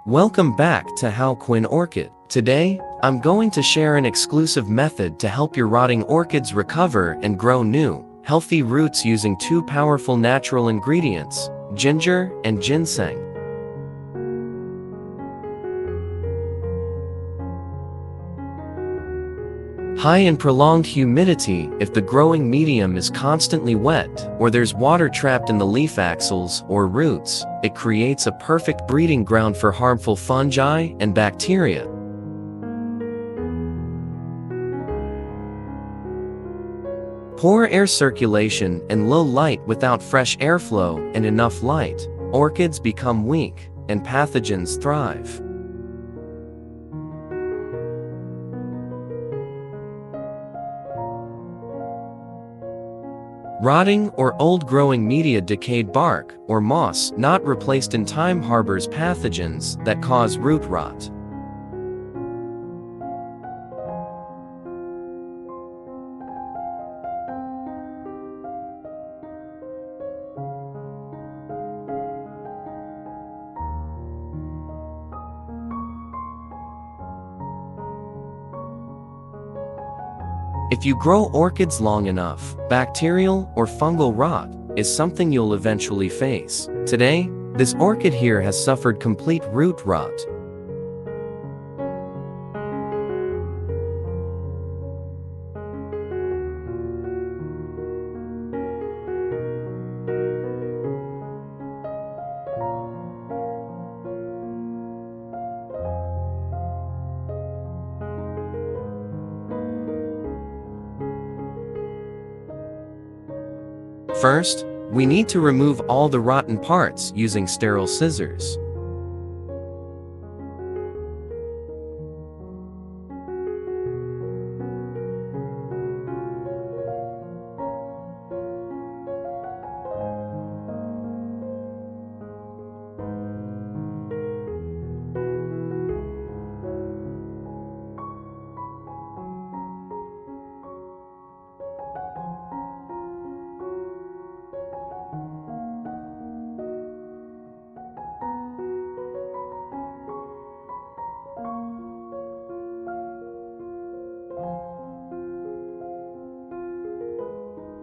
Welcome back to How Quinn Orchid. Today, I'm going to share an exclusive method to help your rotting orchids recover and grow new, healthy roots using two powerful natural ingredients, ginger and ginseng. High and prolonged humidity. If the growing medium is constantly wet, or there's water trapped in the leaf axils or roots, it creates a perfect breeding ground for harmful fungi and bacteria. Poor air circulation and low light. Without fresh airflow and enough light, orchids become weak, and pathogens thrive. Rotting or old growing media, decayed bark, or moss not replaced in time harbors pathogens that cause root rot. If you grow orchids long enough, bacterial or fungal rot is something you'll eventually face. Today, this orchid here has suffered complete root rot. First, we need to remove all the rotten parts using sterile scissors.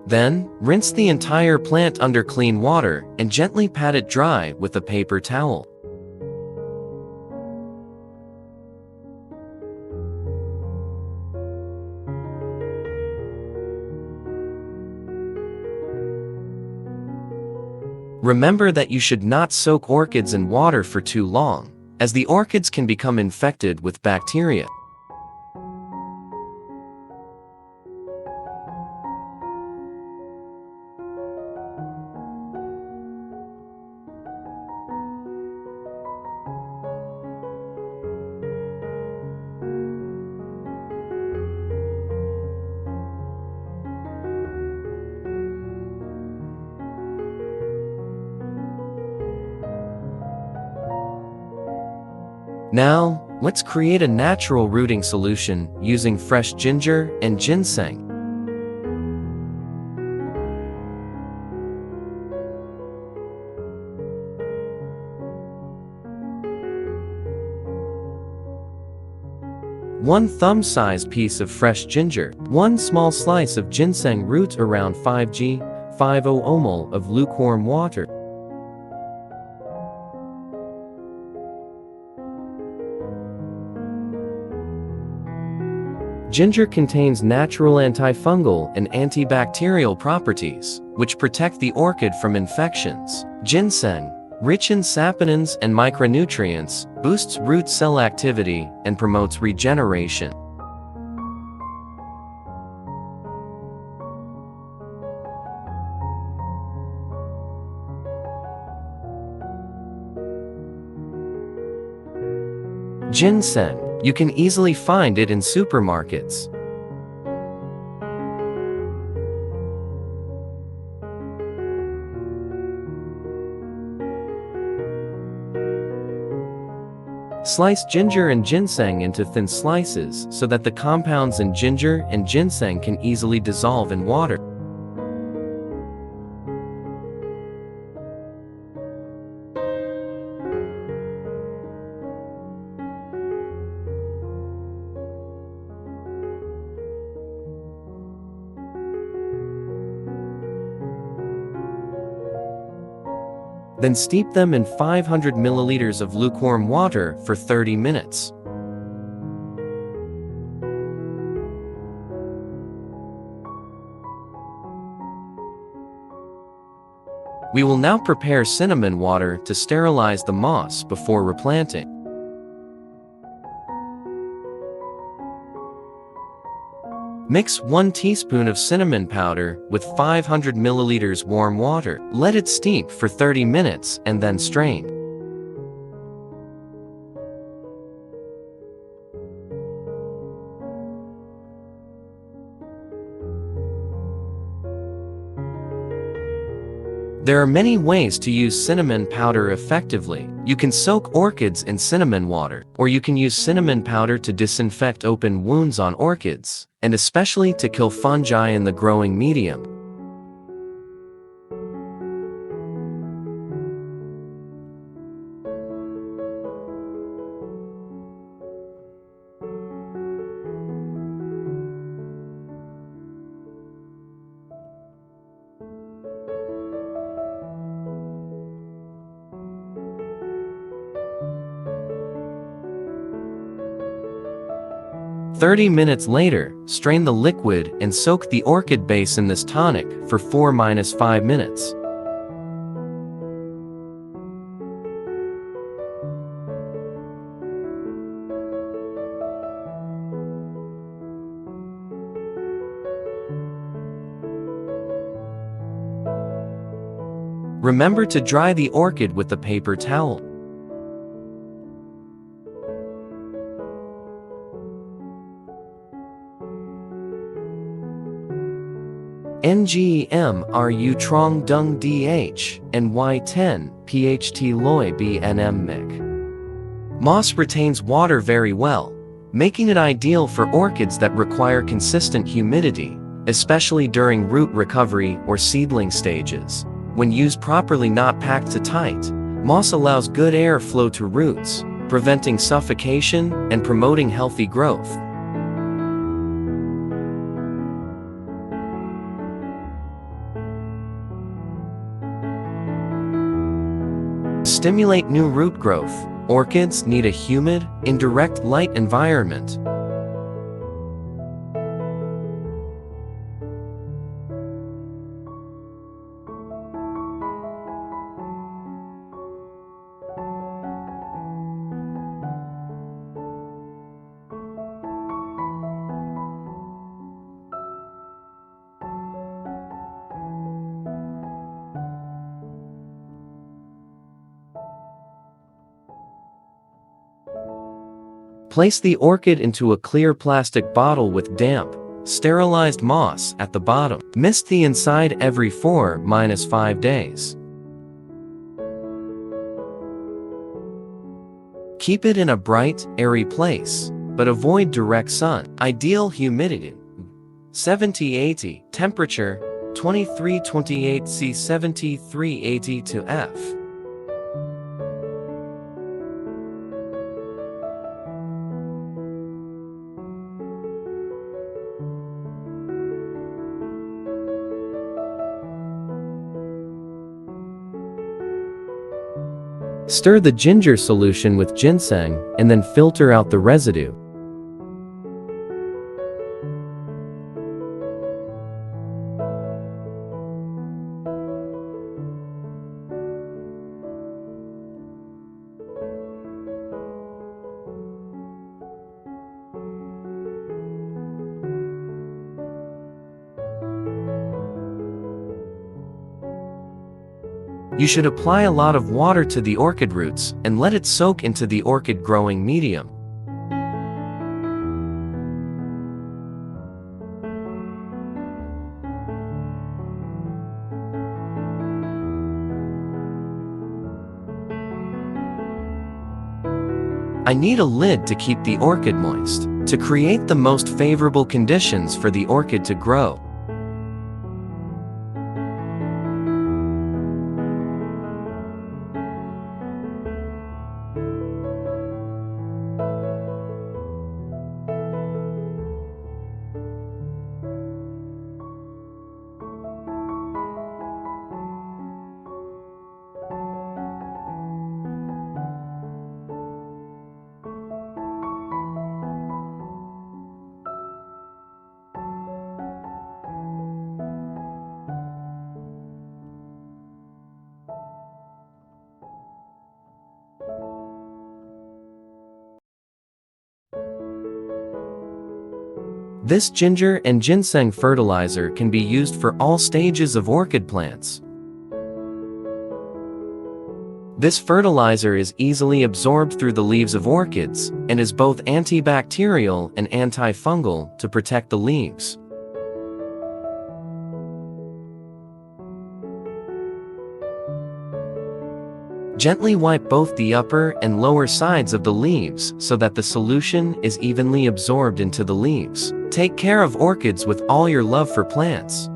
Then, rinse the entire plant under clean water and gently pat it dry with a paper towel. Remember that you should not soak orchids in water for too long, as the orchids can become infected with bacteria. Now, let's create a natural rooting solution using fresh ginger and ginseng. One thumb-sized piece of fresh ginger, one small slice of ginseng root, around 5 ml of lukewarm water. Ginger contains natural antifungal and antibacterial properties, which protect the orchid from infections. Ginseng, rich in saponins and micronutrients, boosts root cell activity and promotes regeneration. Ginseng. You can easily find it in supermarkets. Slice ginger and ginseng into thin slices so that the compounds in ginger and ginseng can easily dissolve in water. Then steep them in 500 milliliters of lukewarm water for 30 minutes. We will now prepare cinnamon water to sterilize the moss before replanting. Mix 1 teaspoon of cinnamon powder with 500 milliliters warm water. Let it steep for 30 minutes and then strain. There are many ways to use cinnamon powder effectively. You can soak orchids in cinnamon water, or you can use cinnamon powder to disinfect open wounds on orchids, and especially to kill fungi in the growing medium. "30 minutes later, strain the liquid and soak the orchid base in this tonic for 4–5 minutes. Remember to dry the orchid with a paper towel. NGEM Trong Dung DH, and Y10, PHT Loy BNM Mic. Moss retains water very well, making it ideal for orchids that require consistent humidity, especially during root recovery or seedling stages. When used properly, not packed too tight, moss allows good air flow to roots, preventing suffocation and promoting healthy growth. To stimulate new root growth, orchids need a humid, indirect light environment. Place the orchid into a clear plastic bottle with damp, sterilized moss at the bottom. Mist the inside every 4–5 days. Keep it in a bright, airy place, but avoid direct sun. Ideal humidity 70–80, temperature 23–28 C 73–80 to F. Stir the ginger solution with ginseng and then filter out the residue. You should apply a lot of water to the orchid roots and let it soak into the orchid growing medium. I need a lid to keep the orchid moist, to create the most favorable conditions for the orchid to grow. This ginger and ginseng fertilizer can be used for all stages of orchid plants. This fertilizer is easily absorbed through the leaves of orchids and is both antibacterial and antifungal to protect the leaves. Gently wipe both the upper and lower sides of the leaves so that the solution is evenly absorbed into the leaves. Take care of orchids with all your love for plants.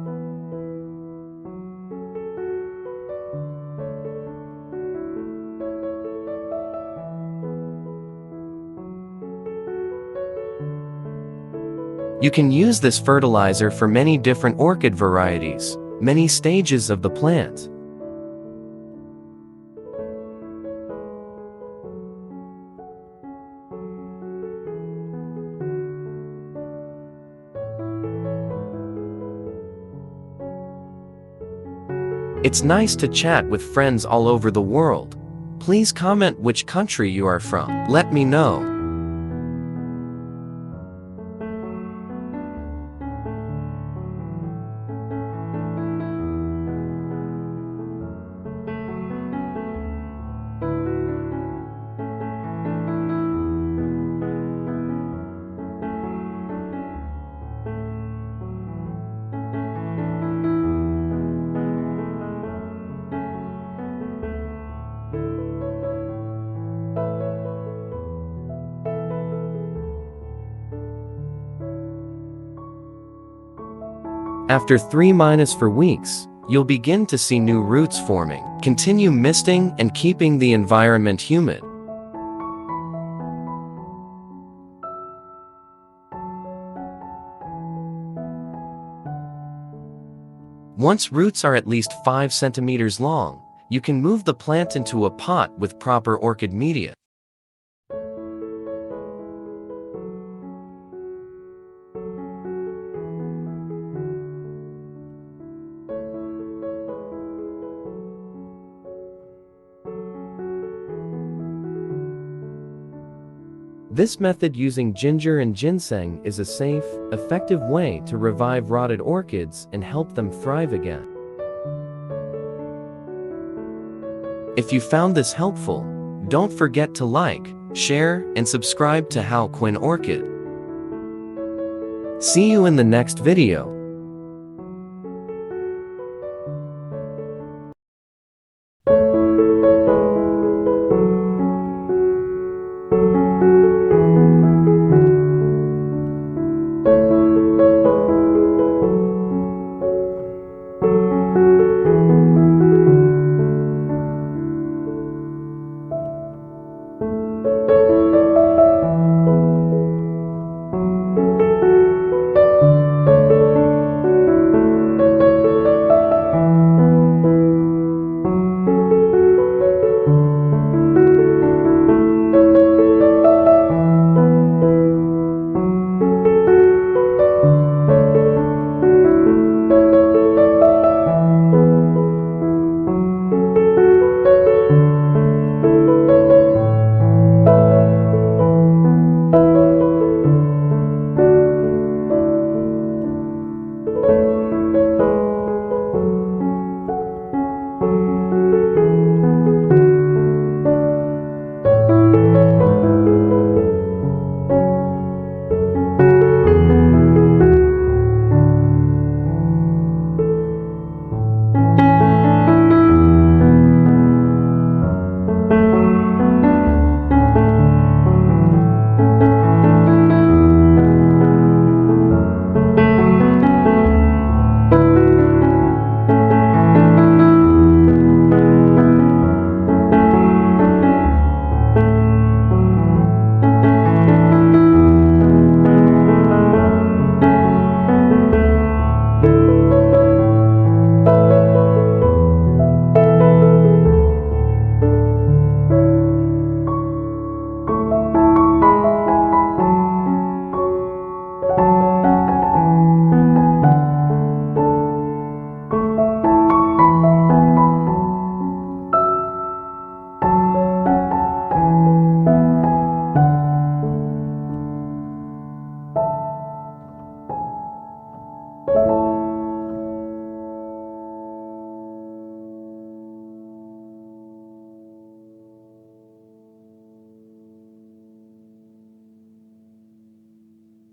You can use this fertilizer for many different orchid varieties, many stages of the plant. It's nice to chat with friends all over the world. Please comment which country you are from. Let me know. After 3-4 weeks, you'll begin to see new roots forming. Continue misting and keeping the environment humid. Once roots are at least 5 centimeters long, you can move the plant into a pot with proper orchid media. This method using ginger and ginseng is a safe, effective way to revive rotted orchids and help them thrive again. If you found this helpful, don't forget to like, share, and subscribe to How Quinn Orchid. See you in the next video.